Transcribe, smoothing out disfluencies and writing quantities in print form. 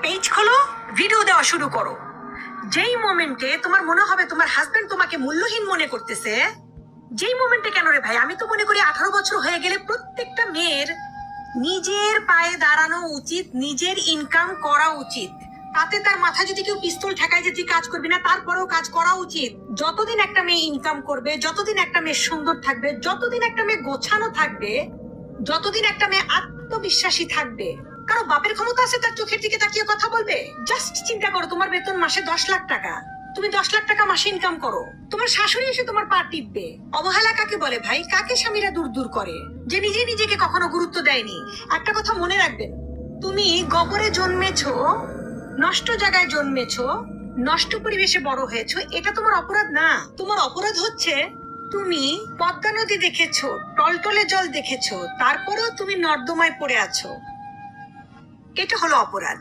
Page খোলো, video দেওয়া শুরু করো। যেই মোমেন্টে তোমার মনে হবে তোমার হাজবেন্ড তোমাকে মূল্যহীন মনে করতেছে, যেই মোমেন্টে কেন রে ভাই, আমি তো মনে করি 18 বছর হয়ে গেলে প্রত্যেকটা মেয়ের নিজের পায়ে দাঁড়ানো উচিত, নিজের ইনকাম করা উচিত। তাতে তার মাথায় যদি কেউ পিস্তল ঠেকায় যে তুই কাজ করবি না, তারপরেও কাজ করা উচিত। যতদিন একটা মেয়ে ইনকাম করবে, যতদিন একটা মেয়ে সুন্দর থাকবে, যতদিন একটা মেয়ে গোছানো থাকবে, যতদিন একটা মেয়ে আত্মবিশ্বাসী থাকবে, কারো বাপের ক্ষমতা আছে তার চোখের দিকে তাকিয়ে কথা বলবে? জাস্ট চিন্তা করো, তোমার বেতন মাসে 10 লাখ টাকা, তুমি 10 লাখ টাকা মাসে ইনকাম করো, তোমার শাশুড়ি এসে তোমার পা টিপবে। অবহেলা কাকে বলে ভাই? কাকে স্বামীরা দূর দূর করে? যে নিজে নিজেকে কখনো গুরুত্ব দেয়নি। একটা কথা মনে রাখবেন, তুমি গোবরে জন্মেছো, নষ্ট জায়গায় জন্মেছো, নষ্ট পরিবেশে বড় হয়েছো, এটা তোমার অপরাধ না। তোমার অপরাধ হচ্ছে তুমি পদ্মা নদী দেখেছো, টলটলে জল দেখেছো, তারপরেও তুমি নর্দমায় পড়ে আছো। এটা হলো অপরাধ।